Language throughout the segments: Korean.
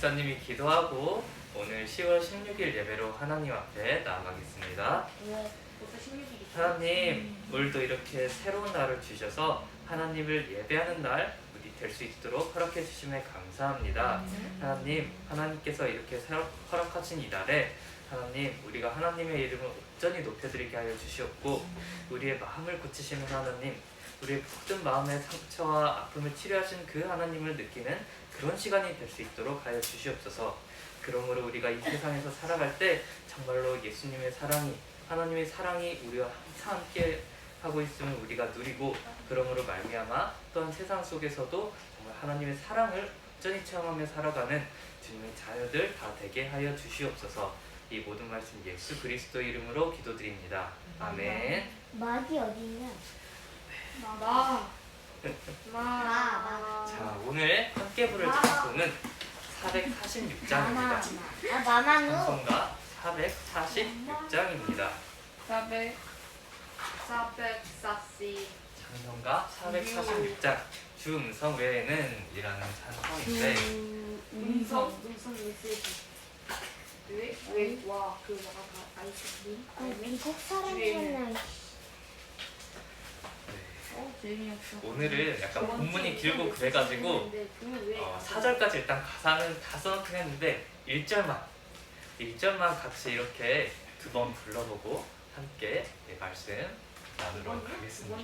목사님이 기도하고 오늘 10월 16일 예배로 하나님 앞에 나아가겠습니다. 하나님, 오늘도 이렇게 새로운 날을 주셔서 하나님을 예배하는 날 우리 될 수 있도록 허락해 주심에 감사합니다. 하나님, 하나님께서 이렇게 허락하신 이 날에 하나님, 우리가 하나님의 이름을 온전히 높여드리게 하여 주시옵고 우리의 마음을 고치시는 하나님, 우리의 모든 마음의 상처와 아픔을 치료하신 그 하나님을 느끼는 그런 시간이 될 수 있도록 하여 주시옵소서. 그러므로 우리가 이 세상에서 살아갈 때 정말로 예수님의 사랑이, 하나님의 사랑이 우리와 항상 함께 하고 있음을 우리가 누리고, 그러므로 말미암아 또한 세상 속에서도 정말 하나님의 사랑을 온전히 체험하며 살아가는 주님의 자녀들 다 되게 하여 주시옵소서. 이 모든 말씀 예수 그리스도 이름으로 기도드립니다. 아멘. 막이 어디 있냐? 자, 오늘 함께 부를 찬송은 446장입니다. 마마누. 찬송가 446장입니다. 440. 찬송가 446장 주음성 외에는 이라는 찬송인데 음성 메시지. 와, 그 뭐가 아이스크림? 미국 사람이었나? 오늘은 약간 본문이 길고 그래가지고 4절까지 일단 가사는 다 써놓긴 했는데 1절만 같이 이렇게 두 번 불러보고 함께 말씀 나누도록 하겠습니다.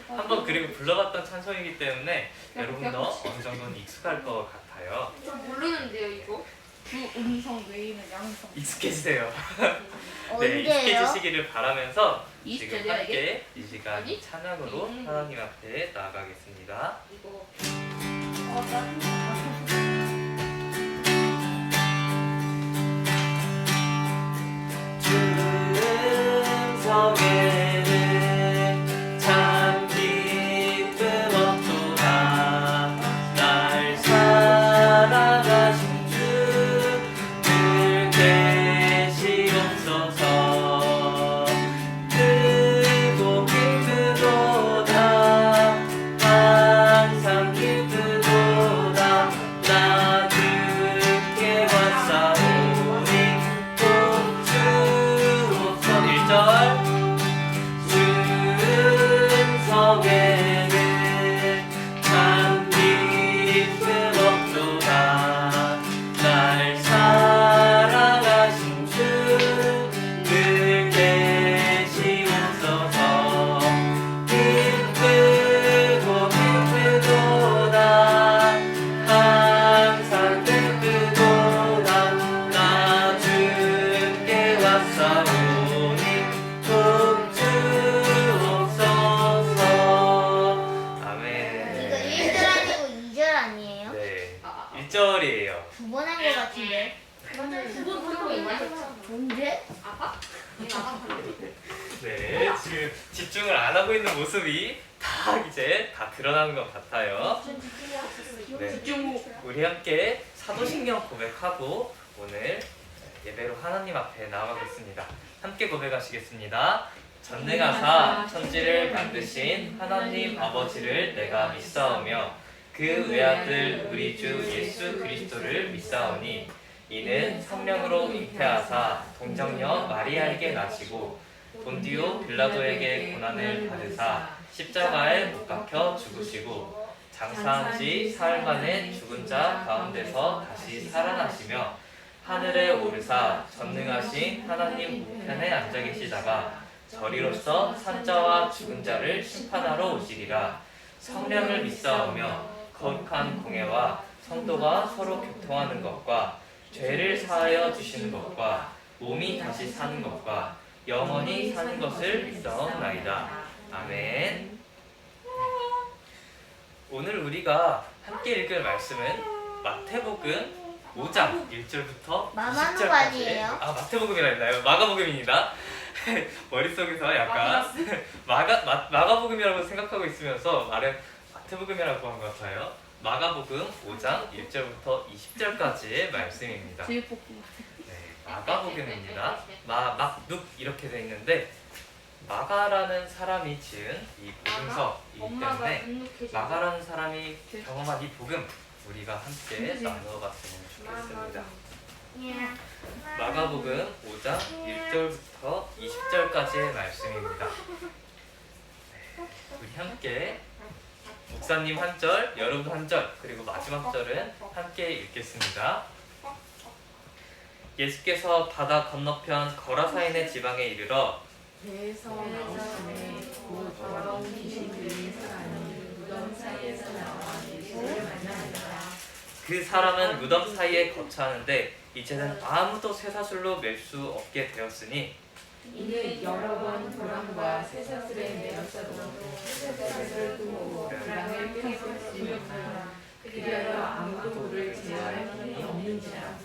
한번 그리고 불러봤던 찬송이기 때문에 여러분도 어느 정도는 익숙할 것 같아요. 좀 모르는데요, 이거? 음성 외에는 양성. 익숙해지세요. 네, 언제요? 익숙해지시기를 바라면서 지금 20절이야, 함께 이 시간 아니? 찬양으로 하나님 앞에 나아가겠습니다. 이거. 주음성에는 참 기쁨 없도다. 날 사랑하신 주 늘 계시옵소서. 크고 기쁘도다. 항상 기쁘도다. 나 주께 왔사오니 꼭 주옵소서. 1절 주음성에는 참 기쁨 없도다. 날 사랑하신 주 늘 계시옵소서. 기쁘고 기쁘도다. 항상 기쁘도다. 나 주께 왔사오니 꼭 주옵소서. 아멘. 이거 1절 아니고 2절 아니에요? 네, 1절이에요. 두 번 한 거 같은데. 두번 하고 있나요? 언제? 아빠? 얘는 아빠 네, 지금 집중을 안 하고 있는 모습이 다 이제 다 드러나는 것 같아요. 네, 우리 함께 사도신경 고백하고 오늘 예배로 하나님 앞에 나아가겠습니다. 함께 고백하시겠습니다. 전능하사 천지를 만드신 하나님 아버지를 내가 믿사오며 그 외아들 우리 주 예수 그리스도를 믿사오니 이는 성령으로 잉태하사 동정녀 마리아에게 나시고 본디오 빌라도에게 고난을 받으사 십자가에 못 박혀 죽으시고 장사한 지 사흘 만에 죽은 자 가운데서 다시 살아나시며 하늘에 오르사 전능하신 하나님 우편에 앉아 계시다가 저리로서 산자와 죽은 자를 심판하러 오시리라. 성령을 믿사오며 거룩한 공예와 성도가 서로 교통하는 것과 죄를 사하여 주시는 것과 몸이 다시 사는 것과 영원히 사는 것을 믿사옵나이다. 아멘. 오늘 우리가 함께 읽을 말씀은 마태복음 5장 1절부터 마마누 20절까지. 아니에요? 아, 마태복음이라 했나요? 마가복음입니다. 머릿속에서 약간 마가복음이라고 생각하고 있으면서 말은 마태복음이라고 한 것 같아요. 마가복음 5장 1절부터 20절까지의 말씀입니다. 제일 뽑고. 네, 마가복음입니다. 막눅 이렇게 돼 있는데 마가라는 사람이 지은 이 복음서이기 엄마가 때문에 눅눅해져. 마가라는 사람이 경험한 이 복음, 우리가 함께 나누어봤으면 좋겠습니다. 마가복음 5장 1절부터 20절까지의 말씀입니다. 우리 함께 목사님 한 절, 여러분 한 절, 그리고 마지막 절은 함께 읽겠습니다. 예수께서 바다 건너편 거라사인의 지방에 이르러 배에서 나오시매 곧 더러운 귀신 들린 사람이 무덤 사이에서 나와 예수를 만나니라. 그 사람은 무덤 사이에 거처하는데 이제는 아무도 쇠사슬로 맬 수 없게 되었으니 이는 여러 번 도랑과 쇠사슬에 매였어도 쇠사슬을 두고 도랑을 펴었으나 그리하여 아무도 그를 제어할 힘이 없는지라.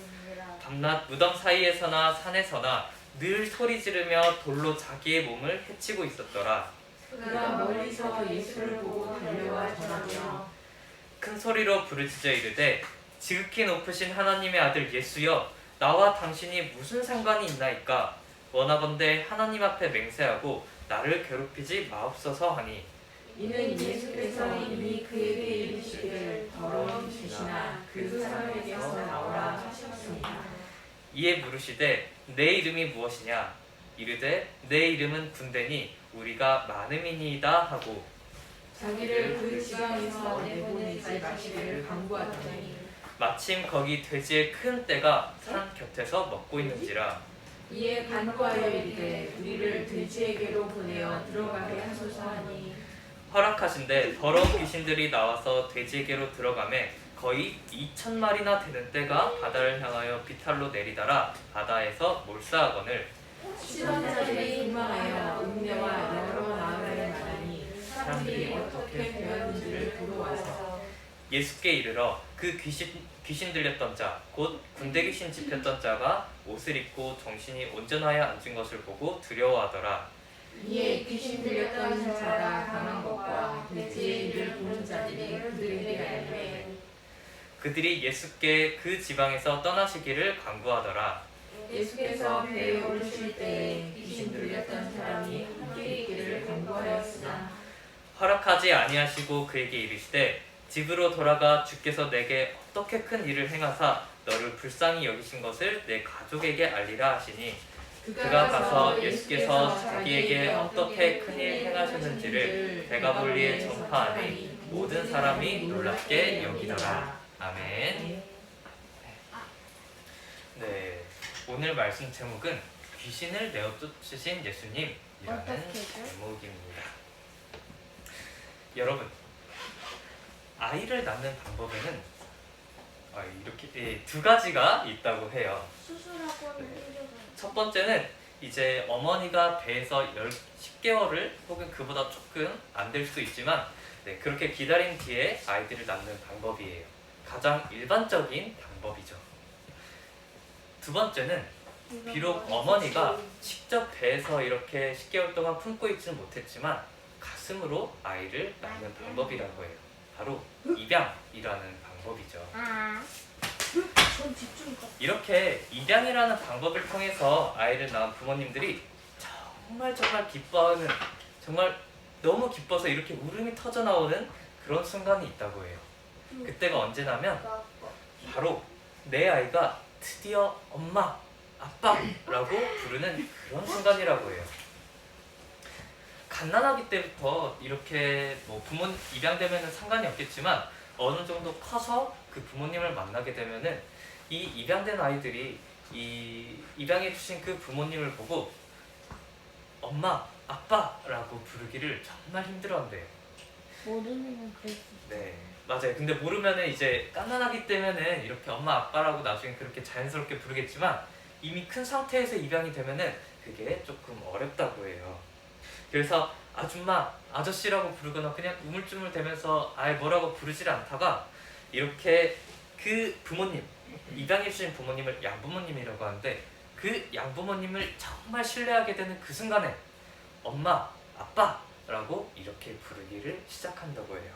밤낮 무덤 사이에서나 산에서나 늘 소리 지르며 돌로 자기의 몸을 해치고 있었더라. 그가 멀리서 예수를 보고 달려와 전하며 큰 소리로 부르짖어 이르되 지극히 높으신 하나님의 아들 예수여, 나와 당신이 무슨 상관이 있나이까? 원하건대 하나님 앞에 맹세하고 나를 괴롭히지 마옵소서 하니 이는 예수께서 이미 그에게 이르시기를 더러운 귀신아 그 사람에게서 나오라 하셨습니다. 이에 물으시되 내 이름이 무엇이냐? 이르되 내 이름은 군대니 우리가 많음이니이다 하고 자기를 그 지방에서 내보내지 마시기를 간구하더니 마침 거기 돼지의 큰 떼가 산 곁에서 먹고 있는지라. 이에 간구하여 이르되 우리를 돼지에게로 보내어 들어가게 하소서 하니 허락하신데 더러운 귀신들이 나와서 돼지에게로 들어가매 거의 2,000마리나 되는 떼가 바다를 향하여 비탈로 내리다라 바다에서 몰사하거늘 시던 자들이 도망하여 읍내와 여러 마을에 말하니 사람들이 어떻게 되었는지를 보러 와서 예수께 이르러 그 귀신 들렸던 자 곧 군대 귀신 집혔던 자가 옷을 입고 정신이 온전하여 앉은 것을 보고 두려워하더라. 이에 귀신 들렸던 자가 강한 것과 돼지의 일을 보는 자들이 그들에게 알매 그들이 예수께 그 지방에서 떠나시기를 간구하더라. 예수께서 배에 오르실 때에 귀신 들렸던 사람이 함께 있기를 간구하였으나 허락하지 아니하시고 그에게 이르시되 집으로 돌아가 주께서 내게 어떻게 큰 일을 행하사 너를 불쌍히 여기신 것을 내 가족에게 알리라 하시니 그가 가서 예수께서 자기에게 어떻게 큰 일 행하셨는지를 데가볼리에 전파하니 모든 사람이 놀랍게 여기더라. 아멘. 네, 오늘 말씀 제목은 귀신을 내어쫓으신 예수님이라는 어떻게죠? 제목입니다. 여러분, 아이를 낳는 방법에는 이렇게 두 가지가 있다고 해요. 수술하고는 힘들어요. 첫 번째는 이제 어머니가 배에서 10개월을 혹은 그보다 조금 안 될 수도 있지만 그렇게 기다린 뒤에 아이들을 낳는 방법이에요. 가장 일반적인 방법이죠. 두 번째는 비록 어머니가 직접 배에서 이렇게 10개월 동안 품고 있지는 못했지만 가슴으로 아이를 낳는 방법이라고 해요. 바로 입양이라는 방법이죠. 전 집중. 이렇게 입양이라는 방법을 통해서 아이를 낳은 부모님들이 정말 기뻐하는, 정말 너무 기뻐서 이렇게 울음이 터져 나오는 그런 순간이 있다고 해요. 그때가 언제냐면 바로 내 아이가 드디어 엄마, 아빠라고 부르는 그런 순간이라고 해요. 갓난아기 때부터 이렇게 부모님 입양되면 상관이 없겠지만 어느 정도 커서 그 부모님을 만나게 되면은 이 입양된 아이들이 이 입양해 주신 그 부모님을 보고 엄마, 아빠라고 부르기를 정말 힘들어한대요. 모르면 그럴 수 있어요. 네, 맞아요. 근데 모르면은 이제 갓난아기 때면은 이렇게 엄마, 아빠라고 나중에 그렇게 자연스럽게 부르겠지만 이미 큰 상태에서 입양이 되면은 그게 조금 어렵다고 해요. 그래서 아줌마, 아저씨라고 부르거나 그냥 우물쭈물 대면서 아예 뭐라고 부르질 않다가 이렇게 그 부모님, 입양해 주신 부모님을 양부모님이라고 하는데 그 양부모님을 정말 신뢰하게 되는 그 순간에 엄마, 아빠라고 이렇게 부르기를 시작한다고 해요.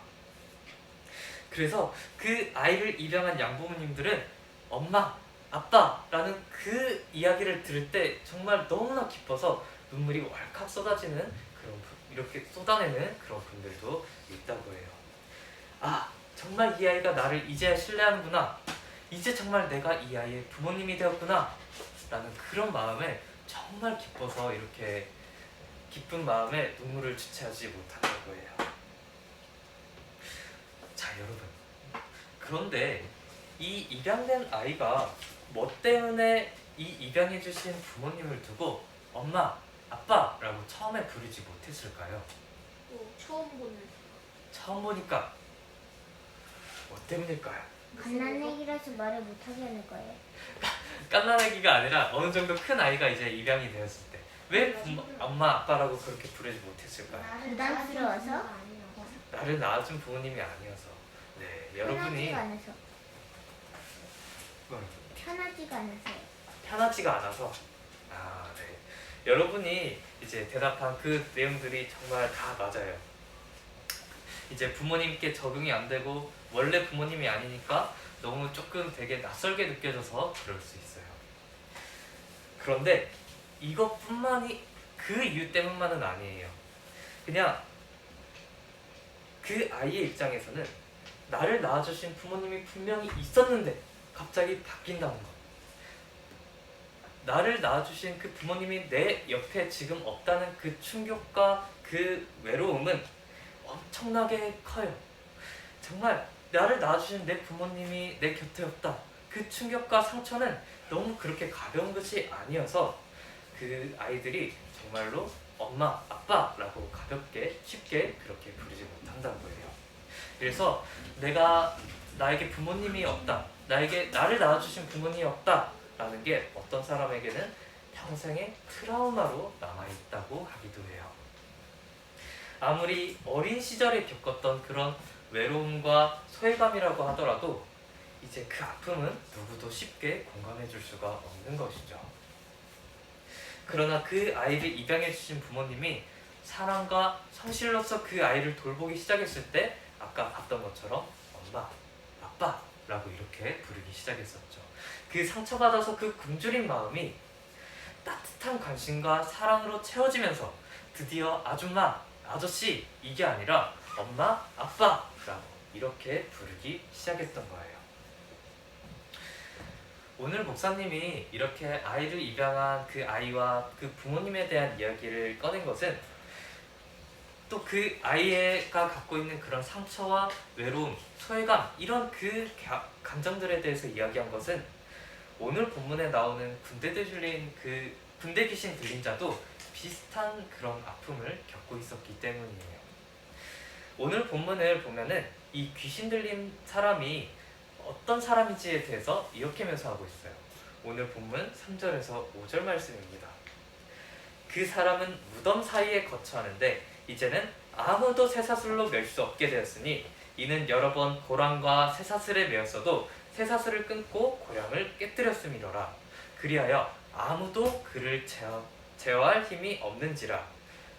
그래서 그 아이를 입양한 양부모님들은 엄마, 아빠라는 그 이야기를 들을 때 정말 너무나 기뻐서 눈물이 왈칵 쏟아지는 이렇게 쏟아내는 그런 분들도 있다고 해요. 정말 정말 이 아이가 나를 이제야 신뢰하는구나. 이제 정말 내가 이 아이의 부모님이 되었구나. 라는 그런 마음에 정말 기뻐서 이렇게 기쁜 마음에 눈물을 주체하지 못하는 거예요. 자, 여러분. 그런데 이 입양된 아이가 뭐 때문에 이 입양해주신 부모님을 두고 엄마, 아빠라고 처음에 부르지 못했을까요? 처음 보는. 처음 보니까 뭐 때문일까요? 갓난애기라서 말을 못하게 하는 거예요. 깐난아기가 아니라 어느 정도 큰 아이가 이제 입양이 되었을 때 왜 엄마, 아빠라고 그렇게 부르지 못했을까요? 부담스러워서? 나를 낳아준 부모님이 아니어서. 네, 여러분이 편하지가 않아서. 뭐, 편하지가 않아서요. 편하지가 않아서. 아, 네. 여러분이 이제 대답한 그 내용들이 정말 다 맞아요. 이제 부모님께 적응이 안 되고 원래 부모님이 아니니까 너무 조금 되게 낯설게 느껴져서 그럴 수 있어요. 그런데 이것뿐만이 그 이유 때문만은 아니에요. 그냥 그 아이의 입장에서는 나를 낳아주신 부모님이 분명히 있었는데 갑자기 바뀐다는 것. 나를 낳아주신 그 부모님이 내 옆에 지금 없다는 그 충격과 그 외로움은 엄청나게 커요. 정말 나를 낳아주신 내 부모님이 내 곁에 없다. 그 충격과 상처는 너무 그렇게 가벼운 것이 아니어서 그 아이들이 정말로 엄마, 아빠라고 가볍게 쉽게 그렇게 부르지 못한다는 거예요. 그래서 나에게 부모님이 없다. 나를 낳아주신 부모님이 없다라는 게 어떤 사람에게는 평생의 트라우마로 남아있다고 하기도 해요. 아무리 어린 시절에 겪었던 그런 외로움과 소외감이라고 하더라도 이제 그 아픔은 누구도 쉽게 공감해 줄 수가 없는 것이죠. 그러나 그 아이를 입양해 주신 부모님이 사랑과 성실로서 그 아이를 돌보기 시작했을 때 아까 봤던 것처럼 엄마, 아빠라고 이렇게 부르기 시작했었죠. 그 상처받아서 그 굶주린 마음이 따뜻한 관심과 사랑으로 채워지면서 드디어 아줌마, 아저씨 이게 아니라 엄마, 아빠라고 이렇게 부르기 시작했던 거예요. 오늘 목사님이 이렇게 아이를 입양한 그 아이와 그 부모님에 대한 이야기를 꺼낸 것은 또 그 아이가 갖고 있는 그런 상처와 외로움, 소외감 이런 그 감정들에 대해서 이야기한 것은 오늘 본문에 나오는 군대 귀신 들린 자도 비슷한 그런 아픔을 겪고 있었기 때문이에요. 오늘 본문을 보면은 이 귀신 들린 사람이 어떤 사람인지에 대해서 이렇게 묘사하고 있어요. 오늘 본문 3절에서 5절 말씀입니다. 그 사람은 무덤 사이에 거처하는데 이제는 아무도 쇠사슬로 맬 수 없게 되었으니 이는 여러 번 고랑과 쇠사슬에 매었어도 쇠사슬을 끊고 고랑을 깨뜨렸음이로라. 그리하여 아무도 그를 제어할 힘이 없는지라.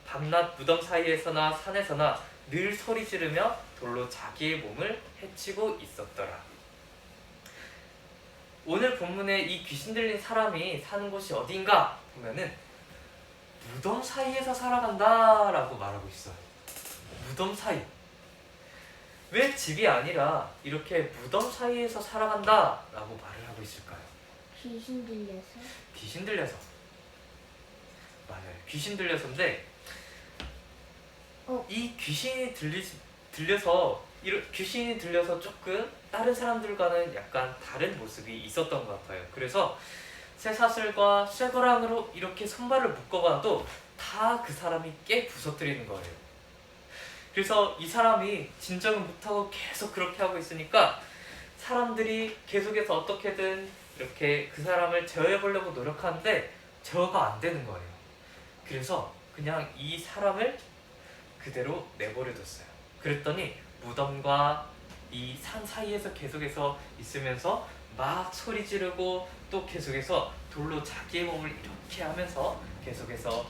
밤낮 무덤 사이에서나 산에서나 늘 소리 지르며 돌로 자기의 몸을 해치고 있었더라. 오늘 본문에 이 귀신 들린 사람이 사는 곳이 어딘가 보면은 무덤 사이에서 살아간다 라고 말하고 있어요. 무덤 사이. 왜 집이 아니라 이렇게 무덤 사이에서 살아간다 라고 말을 하고 있을까요? 귀신 들려서? 귀신 들려서. 맞아요. 귀신 들려서인데 이 귀신이 귀신이 들려서 조금 다른 사람들과는 약간 다른 모습이 있었던 것 같아요. 그래서 쇠사슬과 쇠고랑으로 이렇게 손발을 묶어봐도 다 그 사람이 깨 부서뜨리는 거예요. 그래서 이 사람이 진정을 못하고 계속 그렇게 하고 있으니까 사람들이 계속해서 어떻게든 이렇게 그 사람을 제어해보려고 노력하는데 제어가 안 되는 거예요. 그래서 그냥 이 사람을 그대로 내버려뒀어요. 그랬더니 무덤과 이 산 사이에서 계속해서 있으면서 막 소리 지르고 또 계속해서 돌로 자기의 몸을 이렇게 하면서 계속해서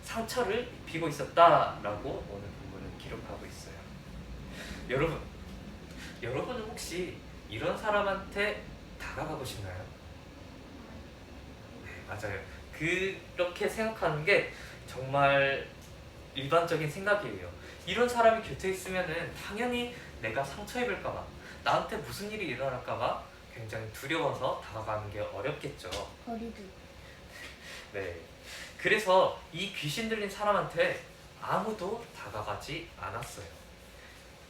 상처를 입히고 있었다라고 오늘 본문은 기록하고 있어요. 여러분은 혹시 이런 사람한테 다가가고 싶나요? 네, 맞아요. 그렇게 생각하는 게 정말 일반적인 생각이에요. 이런 사람이 곁에 있으면은 당연히 내가 상처 입을까봐, 나한테 무슨 일이 일어날까봐 굉장히 두려워서 다가가는 게 어렵겠죠. 거리도. 네. 그래서 이 귀신 들린 사람한테 아무도 다가가지 않았어요.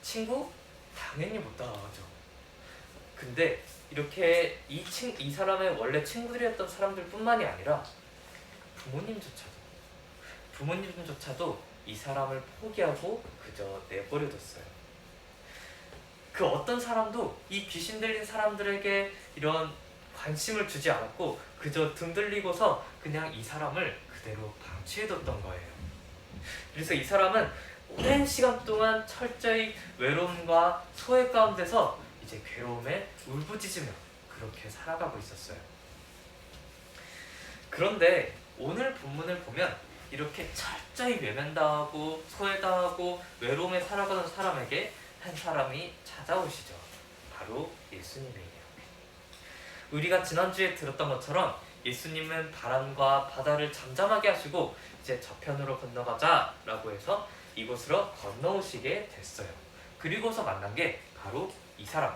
친구? 당연히 못 다가가죠. 근데 이렇게 이 사람의 원래 친구들이었던 사람들뿐만이 아니라 부모님조차도 이 사람을 포기하고 그저 내버려뒀어요. 그 어떤 사람도 이 귀신 들린 사람들에게 이런 관심을 주지 않았고 그저 등 들리고서 그냥 이 사람을 그대로 방치해뒀던 거예요. 그래서 이 사람은 오랜 시간 동안 철저히 외로움과 소외 가운데서 이제 괴로움에 울부짖으며 그렇게 살아가고 있었어요. 그런데 오늘 본문을 보면 이렇게 철저히 외면당하고 소외당하고 외로움에 살아가는 사람에게 한 사람이 찾아오시죠. 바로 예수님이에요. 우리가 지난주에 들었던 것처럼 예수님은 바람과 바다를 잠잠하게 하시고 이제 저편으로 건너가자 라고 해서 이곳으로 건너오시게 됐어요. 그리고서 만난 게 바로 이 사람.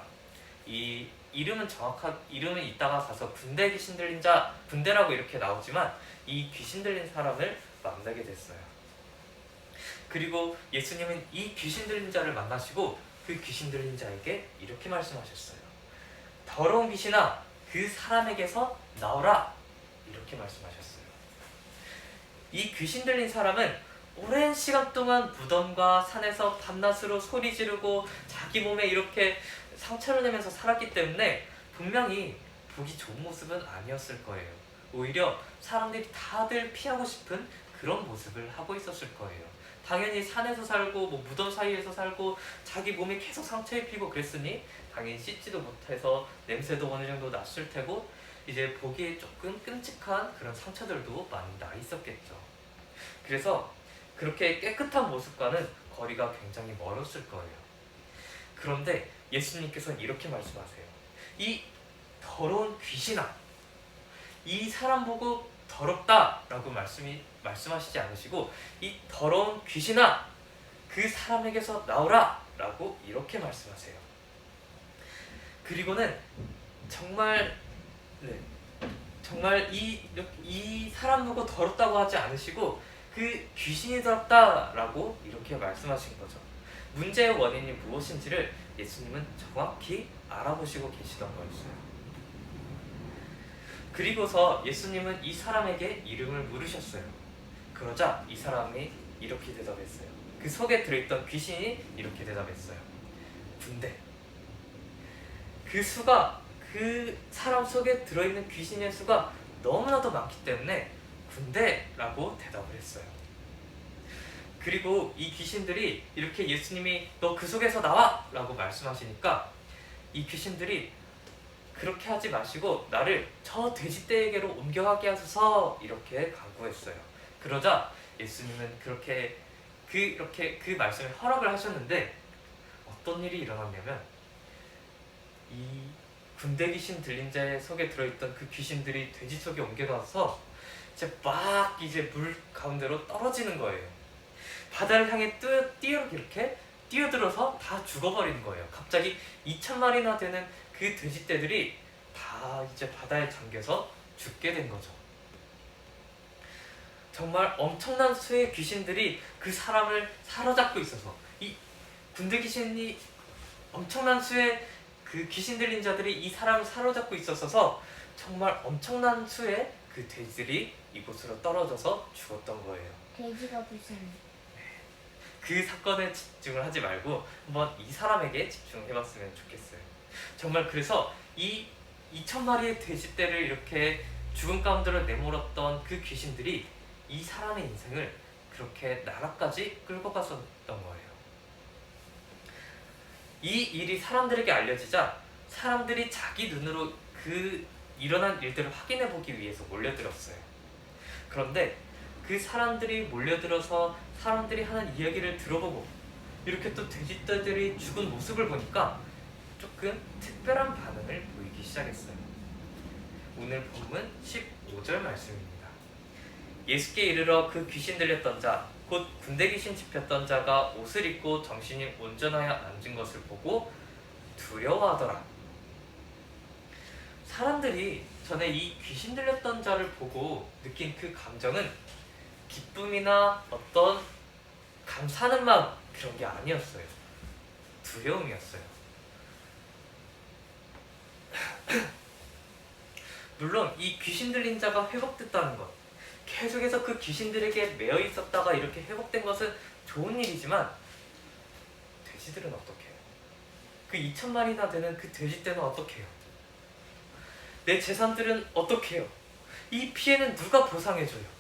이 이름은 이따가 가서 군대 귀신 들린 자, 군대라고 이렇게 나오지만 이 귀신 들린 사람을 만나게 됐어요. 그리고 예수님은 이 귀신 들린 자를 만나시고 그 귀신 들린 자에게 이렇게 말씀하셨어요. 더러운 귀신아, 그 사람에게서 나오라, 이렇게 말씀하셨어요. 이 귀신 들린 사람은 오랜 시간 동안 무덤과 산에서 밤낮으로 소리 지르고 자기 몸에 이렇게 상처를 내면서 살았기 때문에 분명히 보기 좋은 모습은 아니었을 거예요. 오히려 사람들이 다들 피하고 싶은 그런 모습을 하고 있었을 거예요. 당연히 산에서 살고 무덤 사이에서 살고 자기 몸이 계속 상처 입히고 그랬으니 당연히 씻지도 못해서 냄새도 어느 정도 났을 테고 이제 보기에 조금 끔찍한 그런 상처들도 많이 나 있었겠죠. 그래서 그렇게 깨끗한 모습과는 거리가 굉장히 멀었을 거예요. 그런데 예수님께서는 이렇게 말씀하세요. 이 더러운 귀신아, 이 사람 보고 더럽다라고 말씀하시지 않으시고 이 더러운 귀신아, 그 사람에게서 나오라 라고 이렇게 말씀하세요. 그리고는 정말 이 사람 보고 더럽다고 하지 않으시고 그 귀신이 더럽다라고 이렇게 말씀하신 거죠. 문제의 원인이 무엇인지를 예수님은 정확히 알아보시고 계시던 거였어요. 그리고서 예수님은 이 사람에게 이름을 물으셨어요. 그러자 이 사람이 이렇게 대답했어요. 그 속에 들어있던 귀신이 이렇게 대답했어요. 군대. 그 사람 속에 들어있는 귀신의 수가 너무나도 많기 때문에 군대라고 대답을 했어요. 그리고 이 귀신들이 이렇게 예수님이 너 그 속에서 나와! 라고 말씀하시니까 이 귀신들이 그렇게 하지 마시고 나를 저 돼지떼에게로 옮겨가게 하소서 이렇게 간구했어요. 그러자 예수님은 그렇게 그 말씀에 허락을 하셨는데 어떤 일이 일어났냐면 이 군대 귀신 들린 자의 속에 들어있던 그 귀신들이 돼지 속에 옮겨가서 이제 물 가운데로 떨어지는 거예요. 바다를 향해 이렇게 뛰어들어서 다 죽어버리는 거예요. 갑자기 2,000마리나 되는 그 돼지떼들이 다 이제 바다에 잠겨서 죽게 된 거죠. 정말 엄청난 수의 귀신들이 그 사람을 사로잡고 있어서 이 군대 귀신이 엄청난 수의 그 귀신 들린 자들이 이 사람을 사로잡고 있었어서 정말 엄청난 수의 그 돼지들이 이곳으로 떨어져서 죽었던 거예요. 돼지가 불쌍해. 그 사건에 집중을 하지 말고 한번 이 사람에게 집중해봤으면 좋겠어요. 정말 그래서 이 2,000마리의 돼지떼를 이렇게 죽음 가운데로 내몰았던 그 귀신들이 이 사람의 인생을 그렇게 나라까지 끌고 갔었던 거예요. 이 일이 사람들에게 알려지자 사람들이 자기 눈으로 그 일어난 일들을 확인해 보기 위해서 몰려들었어요. 그런데 그 사람들이 몰려들어서 사람들이 하는 이야기를 들어보고 이렇게 또 돼지떼들이 죽은 모습을 보니까 조금 특별한 반응을 보이기 시작했어요. 오늘 본문 15절 말씀입니다. 예수께 이르러 그 귀신 들렸던 자 곧 군대 귀신 집혔던 자가 옷을 입고 정신이 온전하여 앉은 것을 보고 두려워하더라. 사람들이 전에 이 귀신 들렸던 자를 보고 느낀 그 감정은 기쁨이나 어떤 감사하는 마음, 그런 게 아니었어요. 두려움이었어요. 물론 이 귀신 들린 자가 회복됐다는 것, 계속해서 그 귀신들에게 매여 있었다가 이렇게 회복된 것은 좋은 일이지만 돼지들은 어떻게 해요? 그 2,000마리나 되는 그 돼지떼는 어떻게 해요? 내 재산들은 어떻게 해요? 이 피해는 누가 보상해줘요?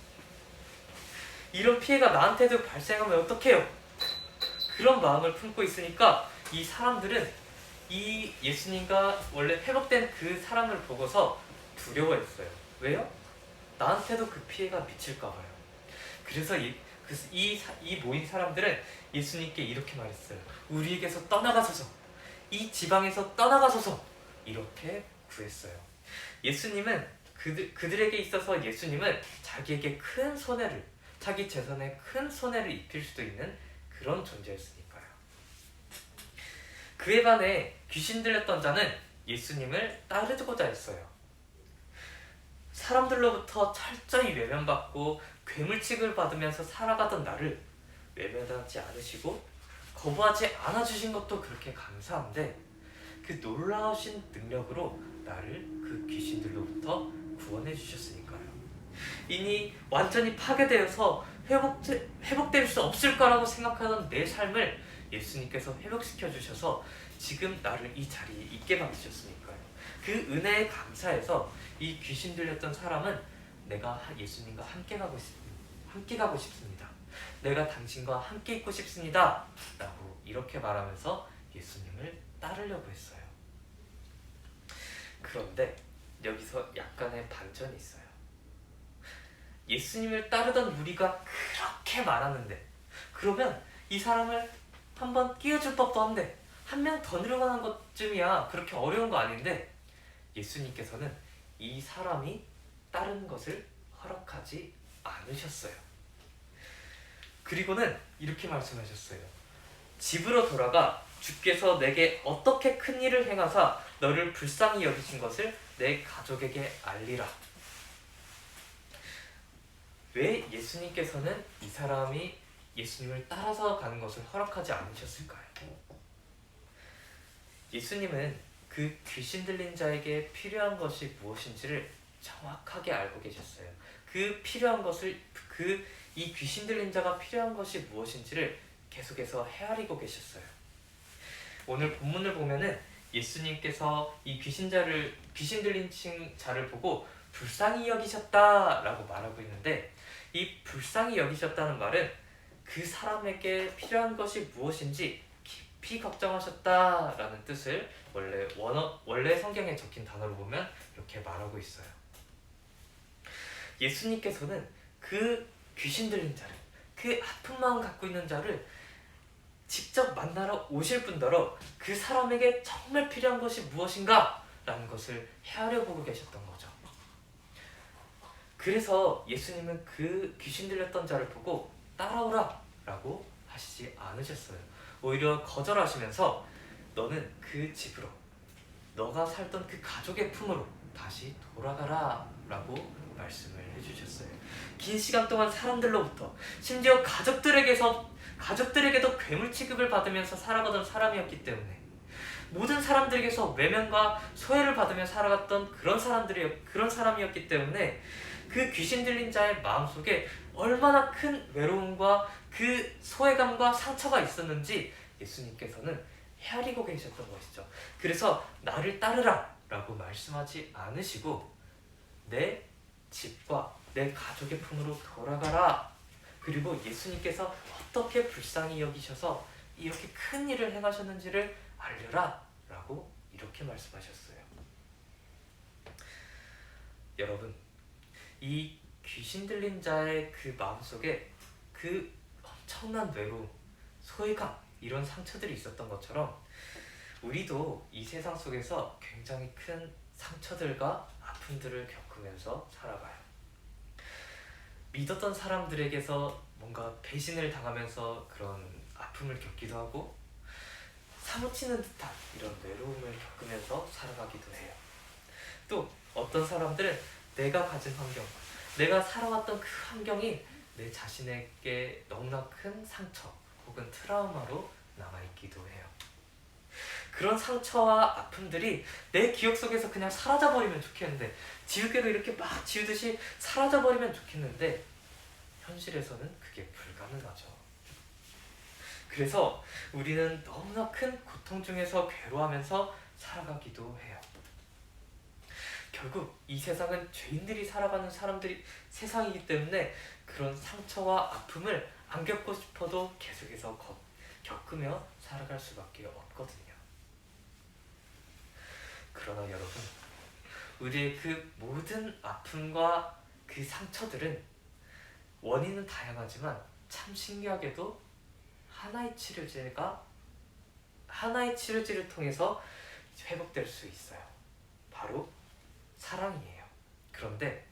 이런 피해가 나한테도 발생하면 어떻게 해요? 그런 마음을 품고 있으니까 이 사람들은 이 예수님과 원래 회복된 그 사람을 보고서 두려워했어요. 왜요? 나한테도 그 피해가 미칠까 봐요. 그래서 이 모인 사람들은 예수님께 이렇게 말했어요. 우리에게서 떠나가소서, 이 지방에서 떠나가소서, 이렇게 구했어요. 예수님은 그들에게 있어서 예수님은 자기에게 큰 손해를, 자기 재산에 큰 손해를 입힐 수도 있는 그런 존재였으니까요. 그에 반해 귀신 들렸던 자는 예수님을 따르고자 했어요. 사람들로부터 철저히 외면받고 괴물 취급을 받으면서 살아가던 나를 외면하지 않으시고 거부하지 않아주신 것도 그렇게 감사한데, 그 놀라우신 능력으로 나를 그 귀신들로부터 구원해 주셨으니까요. 이니 완전히 파괴되어서 회복될 수 없을 거라고 생각하던 내 삶을 예수님께서 회복시켜 주셔서 지금 나를 이 자리에 있게 만드셨으니까요. 그 은혜에 감사해서 이 귀신 들렸던 사람은 내가 예수님과 함께 가고 싶습니다. 내가 당신과 함께 있고 싶습니다. 라고 이렇게 말하면서 예수님을 따르려고 했어요. 그런데 여기서 약간의 반전이 있어요. 예수님을 따르던 무리가 그렇게 많았는데, 그러면 이 사람을 한번 끼워줄 법도 한데, 한 명 더 늘어나는 것쯤이야 그렇게 어려운 거 아닌데, 예수님께서는 이 사람이 따르는 것을 허락하지 않으셨어요. 그리고는 이렇게 말씀하셨어요. 집으로 돌아가 주께서 내게 어떻게 큰 일을 행하사 너를 불쌍히 여기신 것을 내 가족에게 알리라. 왜 예수님께서는 이 사람이 예수님을 따라서 가는 것을 허락하지 않으셨을까요? 예수님은 그 귀신 들린 자에게 필요한 것이 무엇인지를 정확하게 알고 계셨어요. 그 필요한 것을, 이 귀신 들린 자가 필요한 것이 무엇인지를 계속해서 헤아리고 계셨어요. 오늘 본문을 보면은 예수님께서 이 귀신 들린 자를 보고 불쌍히 여기셨다라고 말하고 있는데, 이 불쌍히 여기셨다는 말은 그 사람에게 필요한 것이 무엇인지 깊이 걱정하셨다라는 뜻을 원래 성경에 적힌 단어로 보면 이렇게 말하고 있어요. 예수님께서는 그 귀신 들린 자를, 그 아픈 마음 갖고 있는 자를 직접 만나러 오실 뿐더러 그 사람에게 정말 필요한 것이 무엇인가 라는 것을 헤아려 보고 계셨던 거죠. 그래서 예수님은 그 귀신 들렸던 자를 보고 따라오라 라고 하시지 않으셨어요. 오히려 거절하시면서 너는 그 집으로, 너가 살던 그 가족의 품으로 다시 돌아가라 라고 말씀을 해주셨어요. 긴 시간 동안 사람들로부터, 심지어 가족들에게도 괴물 취급을 받으면서 살아가던 사람이었기 때문에, 모든 사람들에게서 외면과 소외를 받으며 살아갔던 그런 사람이었기 때문에 그 귀신 들린 자의 마음속에 얼마나 큰 외로움과 그 소외감과 상처가 있었는지 예수님께서는 헤아리고 계셨던 것이죠. 그래서 나를 따르라 라고 말씀하지 않으시고 내 집과 내 가족의 품으로 돌아가라, 그리고 예수님께서 어떻게 불쌍히 여기셔서 이렇게 큰 일을 행하셨는지를 알려라 라고 이렇게 말씀하셨어요. 여러분, 이 귀신 들린 자의 그 마음속에 그 엄청난 외로움, 소외감, 이런 상처들이 있었던 것처럼 우리도 이 세상 속에서 굉장히 큰 상처들과 아픔들을 겪으면서 살아가요. 믿었던 사람들에게서 뭔가 배신을 당하면서 그런 아픔을 겪기도 하고 사무치는 듯한 이런 외로움을 겪으면서 살아가기도 해요. 또 어떤 사람들은 내가 가진 환경, 내가 살아왔던 그 환경이 내 자신에게 너무나 큰 상처 혹은 트라우마로 남아있기도 해요. 그런 상처와 아픔들이 내 기억 속에서 그냥 사라져버리면 좋겠는데, 지우개로 이렇게 막 지우듯이 사라져버리면 좋겠는데 현실에서는 그게 불가능하죠. 그래서 우리는 너무나 큰 고통 중에서 괴로워하면서 살아가기도 해요. 결국 이 세상은 죄인들이 살아가는 세상이기 때문에 그런 상처와 아픔을 안 겪고 싶어도 계속해서 겪으며 살아갈 수밖에 없거든요. 그러나 여러분, 우리의 그 모든 아픔과 그 상처들은 원인은 다양하지만 참 신기하게도 하나의 치료제를 통해서 회복될 수 있어요. 바로 사랑이에요. 그런데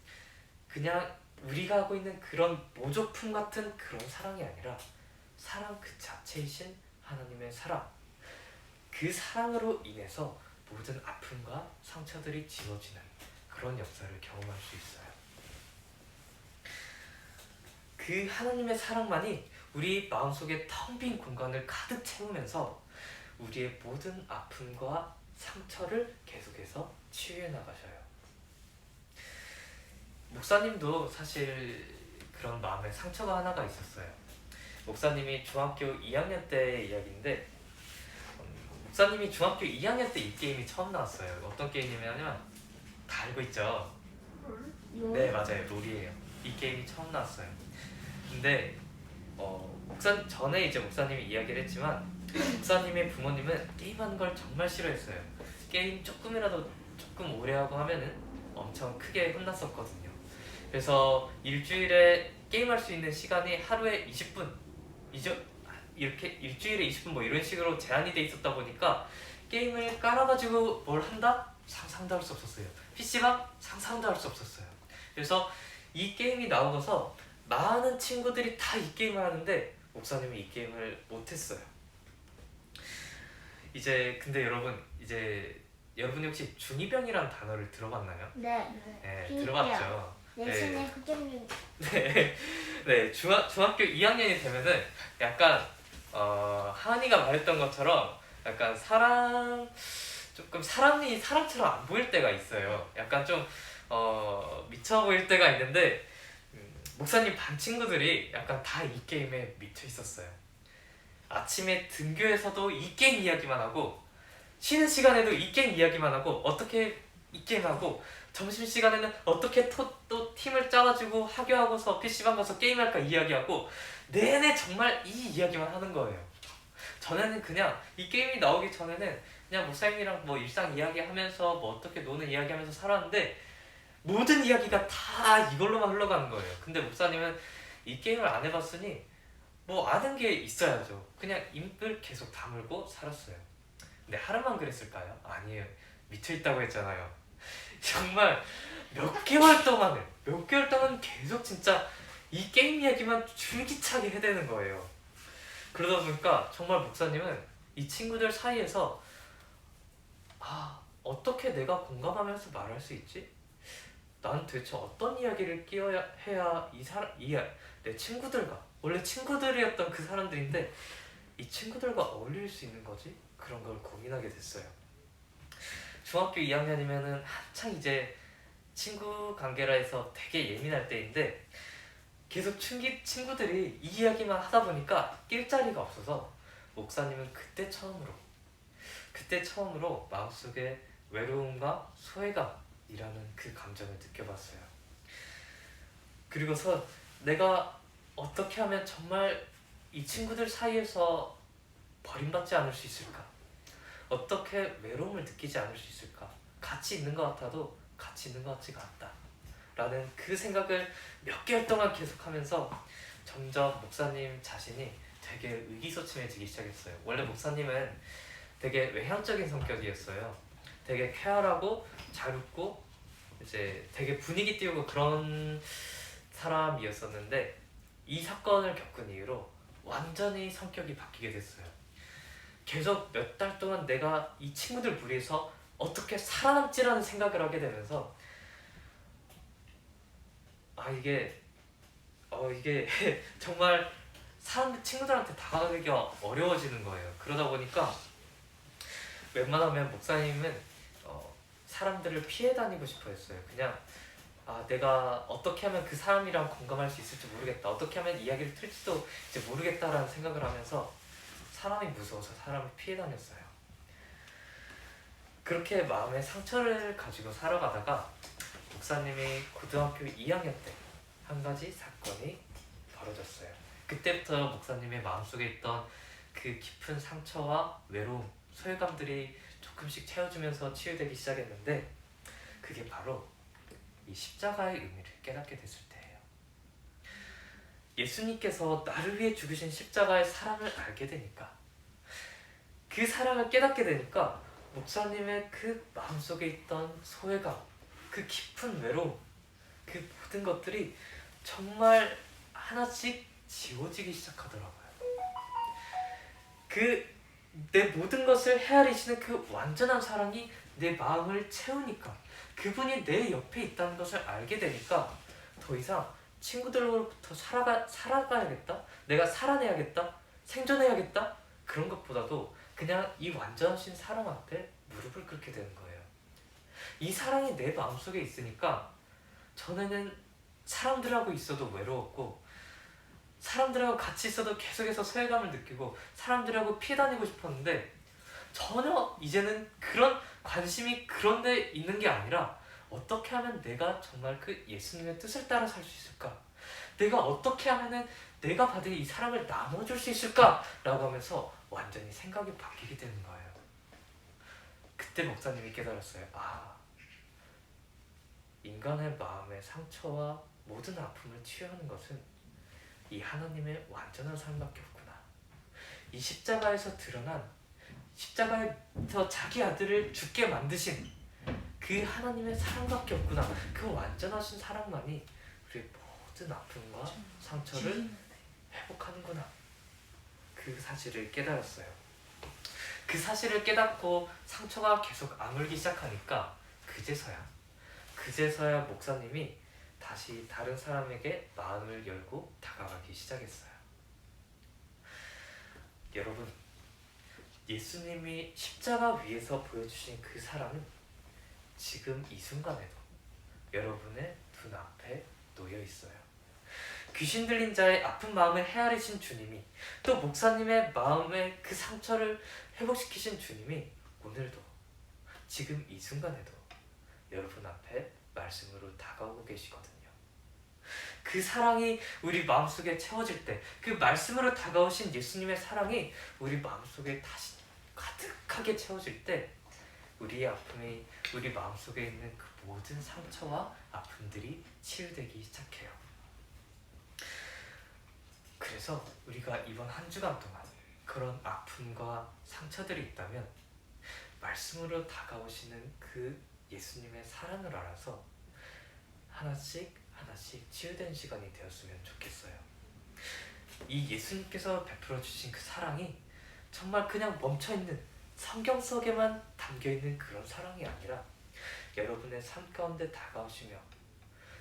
그냥 우리가 하고 있는 그런 모조품 같은 그런 사랑이 아니라 사랑 그 자체이신 하나님의 사랑, 그 사랑으로 인해서 모든 아픔과 상처들이 지워지는 그런 역사를 경험할 수 있어요. 그 하나님의 사랑만이 우리 마음속에 텅 빈 공간을 가득 채우면서 우리의 모든 아픔과 상처를 계속해서 치유해 나가셔요. 목사님도 사실 그런 마음의 상처가 하나가 있었어요. 목사님이 중학교 2학년 때의 이야기인데, 목사님이 중학교 2학년 때 이 게임이 처음 나왔어요. 어떤 게임이냐면 다 알고 있죠? 네, 맞아요. 롤이에요. 이 게임이 처음 나왔어요. 근데 전에 이제 목사님이 이야기를 했지만 목사님의 부모님은 게임하는 걸 정말 싫어했어요. 게임 조금 오래 하고 하면은 엄청 크게 혼났었거든요. 그래서 일주일에 게임할 수 있는 시간이 하루에 20분, 이렇게 일주일에 20분 뭐 이런 식으로 제한이 돼 있었다 보니까 게임을 깔아가지고 뭘 한다? 상상도 할 수 없었어요. PC방? 상상도 할 수 없었어요. 그래서 이 게임이 나오고서 많은 친구들이 다 이 게임을 하는데 목사님이 이 게임을 못했어요. 근데 여러분이 혹시 중2병이라는 단어를 들어봤나요? 네. 네, 중2병. 들어봤죠. 내신의 흑점률. 네, 중학교 2학년이 되면은 약간 하은이가 말했던 것처럼 약간 조금 사람이 사람처럼 안 보일 때가 있어요. 약간 좀 미쳐 보일 때가 있는데 목사님 반 친구들이 약간 다 이 게임에 미쳐 있었어요. 아침에 등교에서도 이 게임 이야기만 하고, 쉬는 시간에도 이 게임 이야기만 하고, 어떻게 이 게임 하고, 점심시간에는 어떻게 또 팀을 짜가지고 학교하고서 PC방 가서 게임할까 이야기하고, 내내 정말 이 이야기만 하는 거예요. 전에는 그냥 이 게임이 나오기 전에는 그냥 목사님이랑 뭐 일상 이야기하면서 뭐 어떻게 노는 이야기하면서 살았는데 모든 이야기가 다 이걸로만 흘러가는 거예요. 근데 목사님은 이 게임을 안 해봤으니 뭐 아는 게 있어야죠. 그냥 입을 계속 다물고 살았어요. 근데 하루만 그랬을까요? 아니에요. 미쳐있다고 했잖아요. 정말 몇 개월 동안 계속 진짜 이 게임 이야기만 줄기차게 해대는 거예요. 그러다 보니까 정말 목사님은 이 친구들 사이에서 어떻게 내가 공감하면서 말할 수 있지? 난 대체 어떤 이야기를 해야 내 친구들과, 원래 친구들이었던 그 사람들인데 이 친구들과 어울릴 수 있는 거지? 그런 걸 고민하게 됐어요. 중학교 2학년이면은 한창 이제 친구 관계라 해서 되게 예민할 때인데 계속 친구들이 이 이야기만 하다 보니까 낄 자리가 없어서 목사님은 그때 처음으로 마음속에 외로움과 소외감이라는 그 감정을 느껴봤어요. 그리고서 내가 어떻게 하면 정말 이 친구들 사이에서 버림받지 않을 수 있을까? 어떻게 외로움을 느끼지 않을 수 있을까? 같이 있는 것 같아도 같이 있는 것 같지가 않다 라는 그 생각을 몇 개월 동안 계속하면서 점점 목사님 자신이 되게 의기소침해지기 시작했어요. 원래 목사님은 되게 외향적인 성격이었어요. 되게 쾌활하고 잘 웃고 이제 되게 분위기 띄우고 그런 사람이었었는데 이 사건을 겪은 이후로 완전히 성격이 바뀌게 됐어요. 계속 몇 달 동안 내가 이 친구들 무리에서 어떻게 살아남지라는 생각을 하게 되면서 이게 정말 친구들한테 다가가기가 어려워지는 거예요. 그러다 보니까 웬만하면 목사님은 사람들을 피해 다니고 싶어 했어요. 그냥 내가 어떻게 하면 그 사람이랑 공감할 수 있을지 모르겠다, 어떻게 하면 이야기를 틀지도 이제 모르겠다라는 생각을 하면서 사람이 무서워서 사람을 피해 다녔어요. 그렇게 마음의 상처를 가지고 살아가다가 목사님이 고등학교 2학년 때 한 가지 사건이 벌어졌어요. 그때부터 목사님의 마음속에 있던 그 깊은 상처와 외로움, 소외감들이 조금씩 채워주면서 치유되기 시작했는데, 그게 바로 이 십자가의 의미를 깨닫게 됐을 때예요. 예수님께서 나를 위해 죽으신 십자가의 사랑을 알게 되니까, 그 사랑을 깨닫게 되니까 목사님의 그 마음속에 있던 소외감, 그 깊은 외로움, 그 모든 것들이 정말 하나씩 지워지기 시작하더라고요. 내 모든 것을 헤아리시는 그 완전한 사랑이 내 마음을 채우니까, 그분이 내 옆에 있다는 것을 알게 되니까 더 이상 친구들로부터 살아가야겠다, 내가 살아내야겠다, 생존해야겠다, 그런 것보다도 그냥 이 완전하신 사랑 앞에 무릎을 꿇게 되는 거예요. 이 사랑이 내 마음속에 있으니까 전에는 사람들하고 있어도 외로웠고, 사람들하고 같이 있어도 계속해서 소외감을 느끼고 사람들하고 피해 다니고 싶었는데, 전혀 이제는 그런 관심이 그런 데 있는 게 아니라 어떻게 하면 내가 정말 그 예수님의 뜻을 따라 살 수 있을까? 내가 어떻게 하면은 내가 받은 이 사랑을 나눠줄 수 있을까? 라고 하면서 완전히 생각이 바뀌게 되는 거예요. 그때 목사님이 깨달았어요. 인간의 마음의 상처와 모든 아픔을 치유하는 것은 이 하나님의 완전한 삶밖에 없구나. 이 십자가에서 드러난, 십자가에서 자기 아들을 죽게 만드신 그 하나님의 사랑밖에 없구나. 그 완전하신 사랑만이 우리의 모든 아픔과 상처를 회복하는구나. 그 사실을 깨달았어요. 그 사실을 깨닫고 상처가 계속 아물기 시작하니까 그제서야 목사님이 다시 다른 사람에게 마음을 열고 다가가기 시작했어요. 여러분, 예수님이 십자가 위에서 보여주신 그 사랑은 지금 이 순간에도 여러분의 눈앞에 놓여 있어요. 귀신 들린 자의 아픈 마음을 헤아리신 주님이, 또 목사님의 마음의 그 상처를 회복시키신 주님이 오늘도, 지금 이 순간에도 여러분 앞에 말씀으로 다가오고 계시거든요. 그 사랑이 우리 마음속에 채워질 때, 그 말씀으로 다가오신 예수님의 사랑이 우리 마음속에 다시 가득하게 채워질 때, 우리의 아픔이 우리 마음속에 있는 그 모든 상처와 아픔들이 치유되기 시작해요. 그래서 우리가 이번 한 주간 동안 그런 아픔과 상처들이 있다면 말씀으로 다가오시는 그 예수님의 사랑을 알아서 하나씩 치유된 시간이 되었으면 좋겠어요. 이 예수님께서 베풀어 주신 그 사랑이 정말 그냥 멈춰있는, 성경 속에만 담겨있는 그런 사랑이 아니라 여러분의 삶 가운데 다가오시며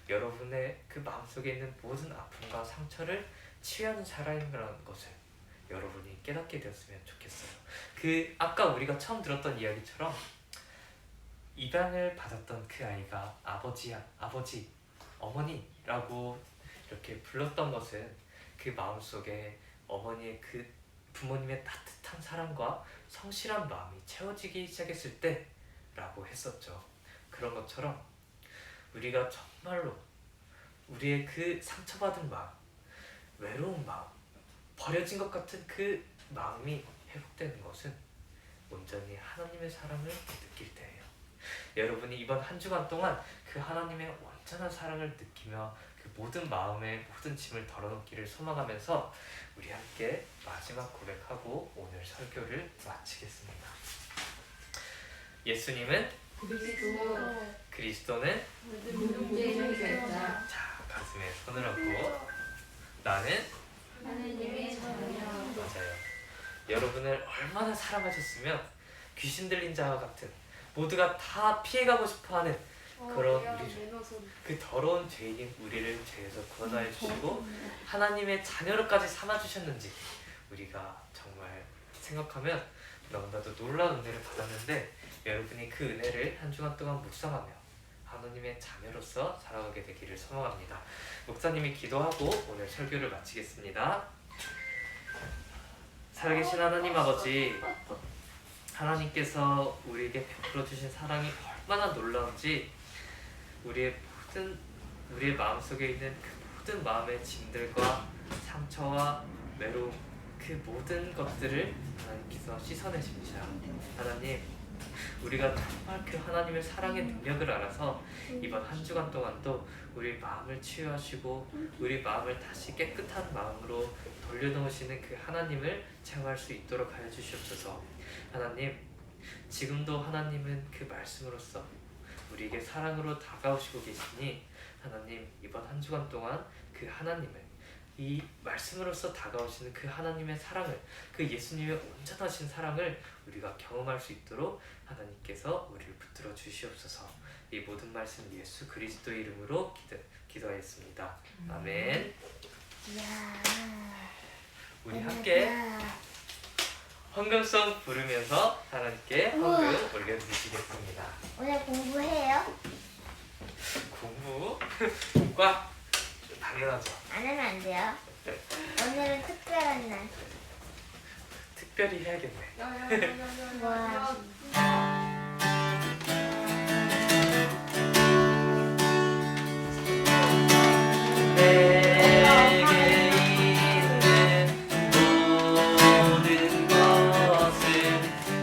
여러분의 그 마음속에 있는 모든 아픔과 상처를 치유하는 사랑이라는 것을 여러분이 깨닫게 되었으면 좋겠어요. 아까 우리가 처음 들었던 이야기처럼 입양을 받았던 그 아이가 아버지, 어머니라고 이렇게 불렀던 것은 그 마음속에 어머니의 그 부모님의 따뜻한 사랑과 성실한 마음이 채워지기 시작했을 때라고 했었죠. 그런 것처럼 우리가 정말로 우리의 그 상처받은 마음, 외로운 마음, 버려진 것 같은 그 마음이 회복되는 것은 온전히 하나님의 사랑을 느낄 때예요. 여러분이 이번 한 주간 동안 그 하나님의 완전한 사랑을 느끼며 그 모든 마음의 모든 짐을 덜어놓기를 소망하면서 우리 함께 마지막 고백하고 오늘 설교를 마치겠습니다. 예수님은 그리스도는 문제의 결자. 자, 가슴에 손을 얹고 나는 하나님의 자녀. 맞아요. 여러분을 얼마나 사랑하셨으면 귀신 들린 자와 같은 모두가 다 피해가고 싶어하는 그런 우리를 그 더러운 죄인인 우리를 죄에서 구원하여 주시고 하나님의 자녀로까지 삼아주셨는지 우리가 정말 생각하면 너무나도 놀라운 은혜를 받았는데 여러분이 그 은혜를 한 주간 동안 묵상하며 하나님의 자녀로서 살아가게 되기를 소망합니다. 목사님이 기도하고 오늘 설교를 마치겠습니다. 살아계신 하나님 아버지, 하나님께서 우리에게 베풀어 주신 사랑이 얼마나 놀라운지 우리의 마음속에 있는 그 모든 마음의 짐들과 상처와 외로움 그 모든 것들을 하나님께서 씻어내십니다. 하나님, 우리가 정말 그 하나님의 사랑의 능력을 알아서 이번 한 주간 동안도 우리 마음을 치유하시고 우리 마음을 다시 깨끗한 마음으로 돌려놓으시는 그 하나님을 체험할 수 있도록 하여 주시옵소서. 하나님, 지금도 하나님은 그 말씀으로써 우리에게 사랑으로 다가오시고 계시니 하나님, 이번 한 주간 동안 그 하나님을 이 말씀으로써 다가오시는 그 하나님의 사랑을, 그 예수님의 온전하신 사랑을 우리가 경험할 수 있도록 하나님께서 우리를 붙들어 주시옵소서. 이 모든 말씀 예수 그리스도의 이름으로 기도하였습니다. 아멘. 이야. 우리 함께 헌금송 부르면서 하나님께 헌금 올려드리시겠습니다. 오늘 공부해요? 공부과 당연하죠. 안 하면 안 돼요. 오늘은 특별한 날. 특별히 해야겠네. 와. 내게 있는 모든 것을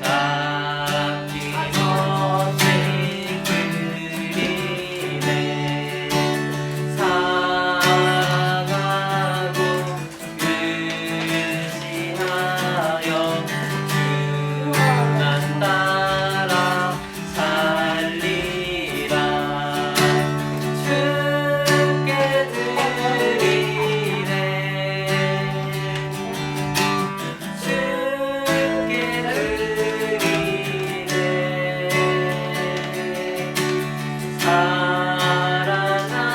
아낌없이 드리네. 사랑하고 의지하여 주만 따라 살리라. 주께 드리네. 주께 드리네.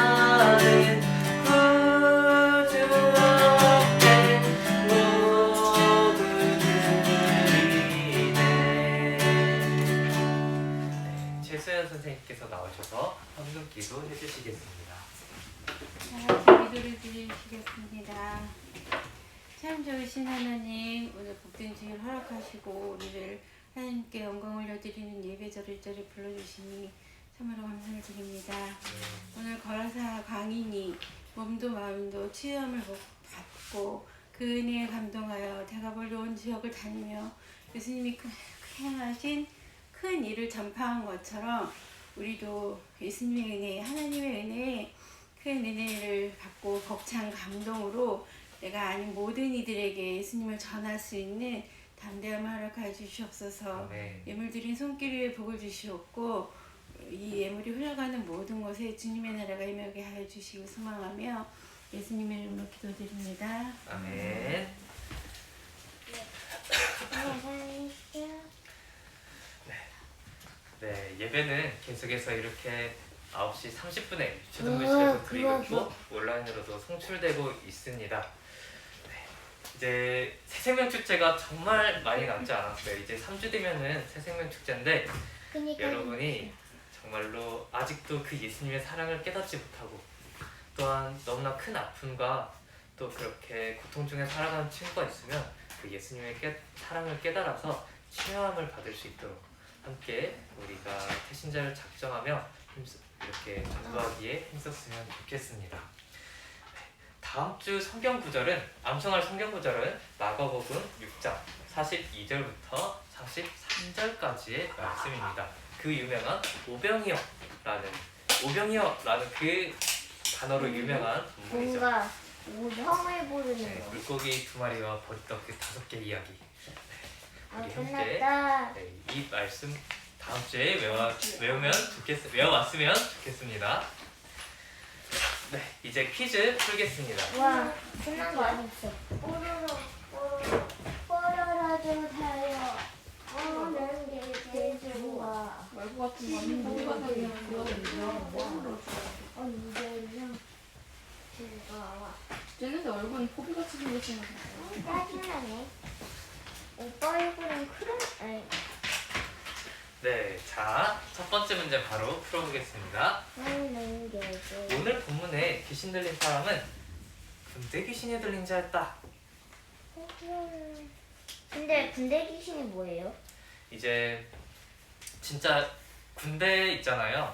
사랑하는 구주 앞에 모두 드리네. 최수연 선생님께서 나오셔서 헌금 기도 해주시겠습니다. 기도를 드리시겠습니다. 참 좋으신 하나님, 오늘 복된 주일 허락하시고 우리를 하나님께 영광 올려드리는 예배 절일절을 불러주시니 참으로 감사를 드립니다. 오늘 거라사 강인이 몸도 마음도 치유함을 받고 그 은혜에 감동하여 대가벌로 온 지역을 다니며 예수님이 행하신 큰 일을 전파한 것처럼 우리도 예수님의 은혜, 하나님의 은혜에 큰 은혜를 받고 벅찬 감동으로 내가 아닌 모든 이들에게 예수님을 전할 수 있는 담대함을 허락하여 주시옵소서. 아멘. 예물 드린 손길 위에 복을 주시옵고 이 예물이 흘러가는 모든 곳에 주님의 나라가 임하게 하여 주시고 소망하며 예수님의 이름으로 기도드립니다. 아멘. 네, 예배는 계속해서 이렇게 9시 30분에 유초등부실에서 드리고 있고 온라인으로도 송출되고 있습니다. 네, 이제 새생명축제가 정말 많이 남지 않았어요. 이제 3주 뒤면은 새생명축제인데 그러니까 여러분이 정말로 아직도 그 예수님의 사랑을 깨닫지 못하고 또한 너무나 큰 아픔과 또 그렇게 고통 중에 살아가는 친구가 있으면 그 예수님의 사랑을 깨달아서 치유함을 받을 수 있도록 함께 우리가 태신자를 작정하며 이렇게 전도하기에 힘썼으면 좋겠습니다. 다음 주 성경 구절은 암송할 성경 구절은 마가복음 6장 42절부터 43절까지의 말씀입니다. 그 유명한 오병이어라는 그 단어로 유명한 본문이죠. 뭔가 형을 부르는 네, 거. 물고기 2마리와 버리떡 그 5개 이야기. 아, 우리 함께 끝났다. 네, 이 말씀 다음 주에 외워왔으면 좋겠습니다. 네, 이제 퀴즈 풀겠습니다. 와, 끝난 거 아니었어. 뽀로로도 타요. 오는 게 제일 좋아. 말고 같은 거 아닌데 우리가 사귀는 그거거든요. 언제나 즐거워. 쟤네들 얼굴은 포비같이 생겼지. 짜증나네. 오빠 얼굴은 그런, 아니, 네, 자, 첫 번째 문제 바로 풀어보겠습니다. 오는 게 제일 오늘 본문에 귀신 들린 사람은 군대 귀신이 들린 자였다. 근데 군대 귀신이 뭐예요? 이제 진짜 군대 있잖아요.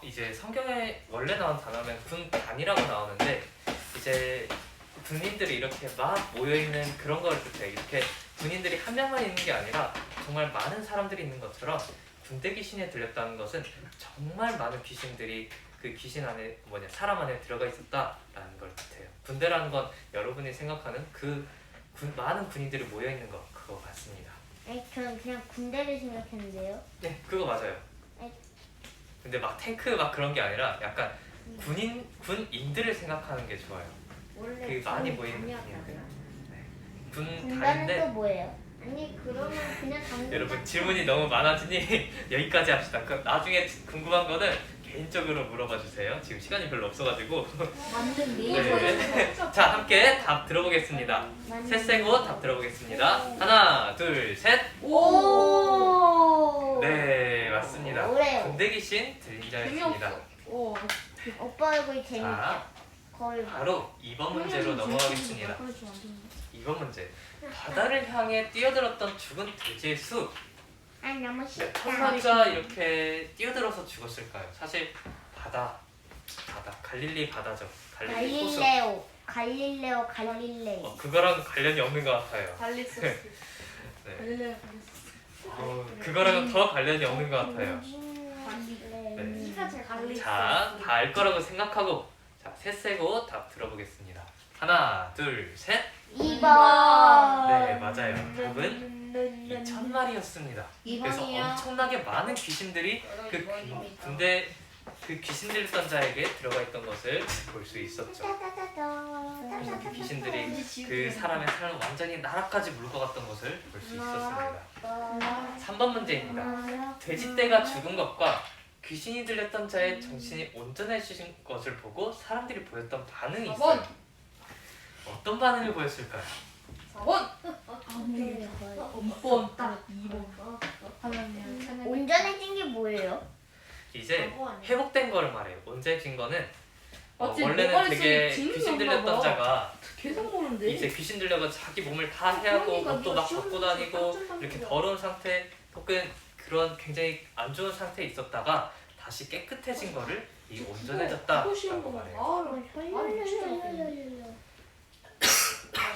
이제 성경에 원래 나온 단어면 군단이라고 나오는데 이제 군인들이 이렇게 막 모여 있는 그런 걸 뜻해. 이렇게 군인들이 한 명만 있는 게 아니라 정말 많은 사람들이 있는 것처럼 군대 귀신에 들렸다는 것은 정말 많은 귀신들이 그 귀신 안에 사람 안에 들어가 있었다라는 걸 뜻해요. 군대라는 건 여러분이 생각하는 많은 군인들이 모여 있는 것 그거 같습니다. 아니, 저는 그냥 군대를 생각했는데요. 네, 그거 맞아요. 네. 근데 막 탱크 막 그런 게 아니라 약간 군인들을 생각하는 게 좋아요. 원래 그 많이 모이는 군인들. 네. 군단은 또 군단인데 뭐예요? 아니, 그러면 그냥 당근. 여러분 질문이 너무 많아지니 여기까지 합시다. 나중에 궁금한 거는 개인적으로 물어봐 주세요. 지금 시간이 별로 없어가지고. 만든 네. 자, 함께 답 들어보겠습니다. 셋 세고 답 들어보겠습니다. 하나, 둘, 셋. 오. 네, 맞습니다. 뭐래요? 군대 귀신 들린 자였습니다. 오. 오빠 얼굴 재밌죠? 자, 거울 봐. 바로 2번 문제로 넘어가겠습니다. 그렇지 완전. 2번 문제. 바다를 향해 뛰어들었던 죽은 돼지의 수. 아, 너무 몇 쉽다. 마리가 이렇게 뛰어들어서 죽었을까요? 사실 바다, 갈릴리 바다죠. 갈릴리 호수. 갈릴레오. 그거랑 관련이 없는 것 같아요. 달리소스. 네. 달릴레. 그거랑 더 관련이 없는 것 같아요. 갈릴레오. 자, 다 알 거라고 생각하고 자, 셋 세고 답 들어보겠습니다. 하나, 둘, 셋. 2번. 네, 맞아요. 답은 2,000마리였습니다. 그래서 엄청나게 많은 귀신들이 군대 그 귀신 들렸던 자에게 들어가 있던 것을 볼 수 있었죠. 그래서 그 귀신들이 그 사람의 삶을 완전히 나락까지 물고 갔던 것을 볼 수 있었습니다. 3번 문제입니다. 돼지떼가 죽은 것과 귀신이 들렸던 자의 정신이 온전해지신 것을 보고 사람들이 보였던 반응이 있어요. 어떤 반응을 보였을까요? 4번. 2번. 딱 2번. 하나님. 온전해진 게 뭐예요? 이제 회복된 거를 말해요. 온전해진 거는 맞지? 원래는 뭐가 되게 있으면 귀신 재밌나 들렸던 봐. 자가 계속 모르는데. 이제 귀신 들려가 자기 몸을 다 해하고 옷도 막 벗고 다니고 이렇게 더러운 상태 혹은 그런 굉장히 안 좋은 상태에 있었다가 다시 깨끗해진 거를 이 온전해졌다라고 말해요.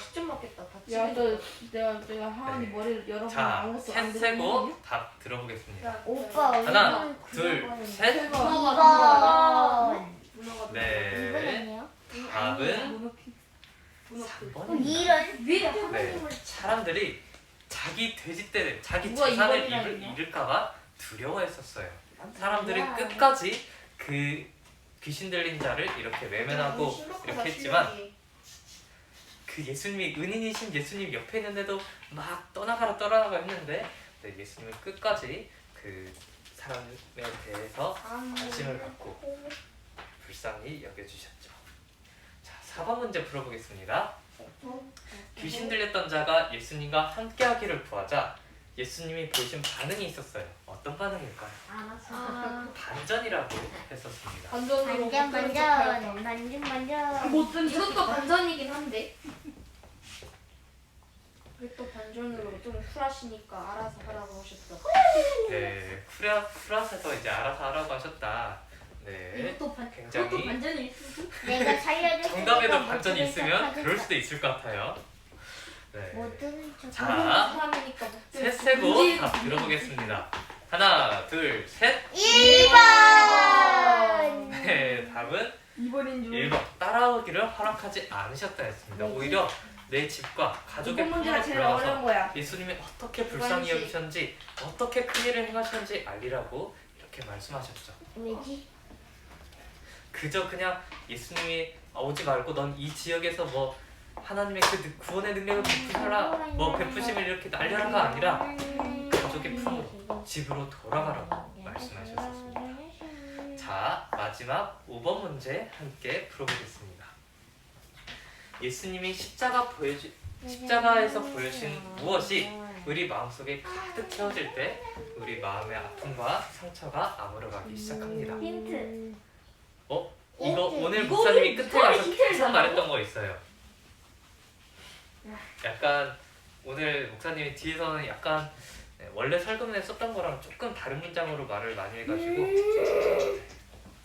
시점 맞겠다. 야, 내가 하은이 네. 머리를 여러 번 자, 아무것도 셋 세고 답 들어보겠습니다. 오빠 하나, 둘, 셋. 2번. 네. 답은 3번입니다. 이런. 네. 사람들이 자기 돼지떼를 자기 누가 재산을 이번이라 했냐? 잃을까봐 두려워했었어요. 사람들은 끝까지 그 귀신 들린 자를 이렇게 외면하고 이렇게 했지만 그 예수님이 은인이신 예수님 옆에 있는데도 막 떠나가라 했는데 네, 예수님은 끝까지 그 사람에 대해서 관심을 갖고 불쌍히 여겨주셨죠. 자, 4번 문제 풀어보겠습니다. 귀신 들렸던 자가 예수님과 함께하기를 구하자 예수님이 보이신 반응이 있었어요. 어떤 반응일까요? 반전이라고 했었습니다. 반전으로 반전. 이것도 반전이긴 한데. 왜 또 반전으로 좀 쿨하시니까 알아서 하라고 하셨어. 네, 쿨하셔서 이제 알아서 하라고 하셨다. 네, 이것도 굉장히 반전일 수도. 내가 살려줬으니까 정답에도 반전이 있으면 못하겠다. 그럴 수도 있을 것 같아요. 네. 모든 척. 자, 사람이니까 셋 세고 답 들어보겠습니다. 하나, 둘, 셋. 1번. 네, 답은 2번인 줄. 1번. 따라오기를 허락하지 않으셨다 했습니다. 오히려 내 집과 가족의 이번 문제가 품으로 제일 어려운 들어가서 거야. 예수님이 어떻게 불쌍히 여기셨는지 어떻게 큰 일을 행하셨는지 알리라고 이렇게 말씀하셨죠. 왜지? 그저 그냥 예수님이 오지 말고 넌 이 지역에서 뭐 하나님의 그 구원의 능력을 베푸셔라, 뭐 베푸심을 이렇게 날려라가 아니라 가족의 품으로 집으로 돌아가라고 말씀하셨습니다. 자, 마지막 5번 문제 함께 풀어보겠습니다. 예수님이 십자가에서 보여주신 무엇이 우리 마음속에 가득 채워질 때 우리 마음의 아픔과 상처가 아물어가기 시작합니다. 힌트. 이거 오늘 이거 목사님이 끝에 가서 힌트를 계속 달라고? 말했던 거 있어요. 약간 오늘 목사님이 뒤에서는 약간 원래 설교문에 썼던 거랑 조금 다른 문장으로 말을 많이 해가지고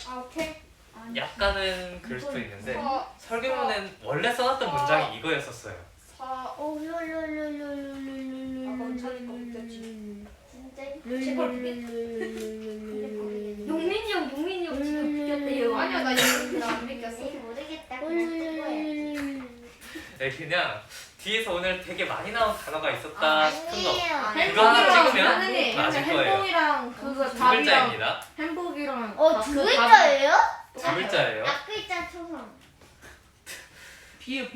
아 오케이. 약간은 그럴 수도 있는데 사 설교문엔 원래 써놨던 문장이 이거였었어요. 오, 룰룰룰룰룰룰룰룰. 아까 원찬이 거 웃겼지. 진짜 제발 용민이 형 지금 웃겼대요. 아니야 나 이거 안 믿겼어. 내가 모르겠다. 그냥 네, 그냥 뒤에서 오늘 되게 많이 나온 단어가 있었다 싶은 거 아니에요. 그거 하나 햄버거랑 찍으면 하느니 맞을 거예요. 햄버거랑 그거 두 밥이랑 글자입니다. 햄버거랑 두 글자예요? 두 글자예요. 앞글자 초성. 비읍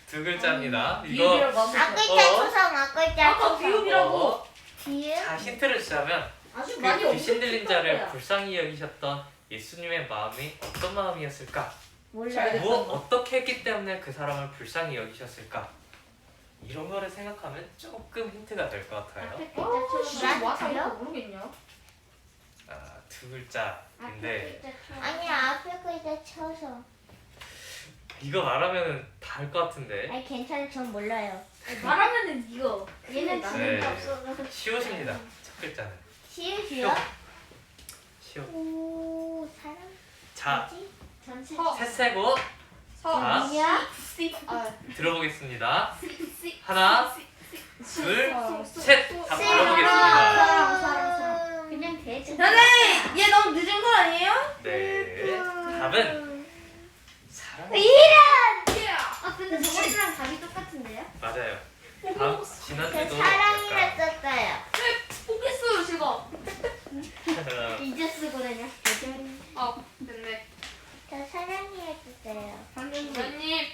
두 글자입니다. 이거 비읍이라고 하면 앞글자 어? 초성, 앞글자 아까 초성. 비읍이라고. 비읍? 자, 힌트를 주자면 아주 그 많이 귀신 들린 자를 거야. 불쌍히 여기셨던 예수님의 마음이 어떤 마음이었을까? 몰라요. 어떻게 했기 때문에 그 사람을 불쌍히 여기셨을까? 이런 거를 생각하면 조금 힌트가 될 것 같아요. 앞에 글자 초성. 와서 이거 맞아요? 모르겠냐? 두 글자인데 아니야, 앞에 글자 초성. 이거 말하면 다 알 것 같은데 아니 괜찮아, 전 몰라요. 말하면은 이거. 얘는 네. 지능이 없어서. 시옷입니다. 첫 글자는 시읒이요? 시옷. 오, 사람 자, 뭐지? 전체 셋세고 자, 아니야? 들어보겠습니다. 시. 하나, 둘, 셋. 다 사람, 불러보겠습니다. 사람. 그냥 대충. 선생님, 얘 너무 늦은 거 아니에요? 네, 답은 사랑. 근데 저번이랑 답이 똑같은데요? 맞아요. 다음 저 지난주도 사랑이라 약간 썼어요. 포기했어요, 제가. 이제 쓰거든요. 아, 됐네. 저 사랑이라 썼어요. 선생님,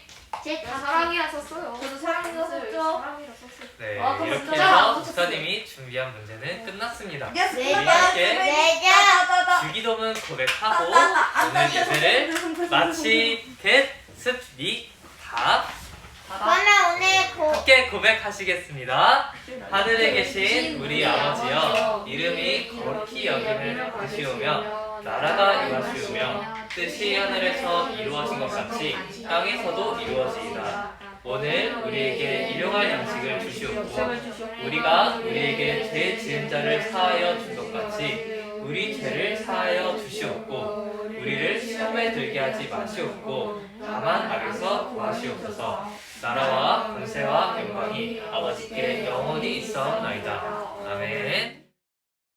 제 나 사랑이라 썼어요. 저도 사랑이라 썼죠. 사랑이라 썼어요. 네, 아, 그럼 이렇게 진짜 해서 맞췄어요. 목사님이 준비한 문제는 끝났습니다. 네, 우리 함께 내자. 주기도문 고백하고 오늘 예배를 마치겠습니다. 그러면 오늘 함께 고백하시겠습니다. 하늘에 계신 우리 아버지여, 이름이 거룩히 여김을 하시오며 나라가 임하시오며 뜻이 하늘에서 이루어진 것 같이 땅에서도 이루어지이다. 오늘 우리에게 일용할 양식을 주시옵고 우리가 우리에게 죄 지은 자를 사하여 준 것 같이 우리 죄를 사하여 주시옵고 우리를 시험에 들게 하지 마시옵고 다만 악에서 구하시옵소서. 나라와 권세와 영광이 아버지께 영원히 있사옵나이다. 아멘.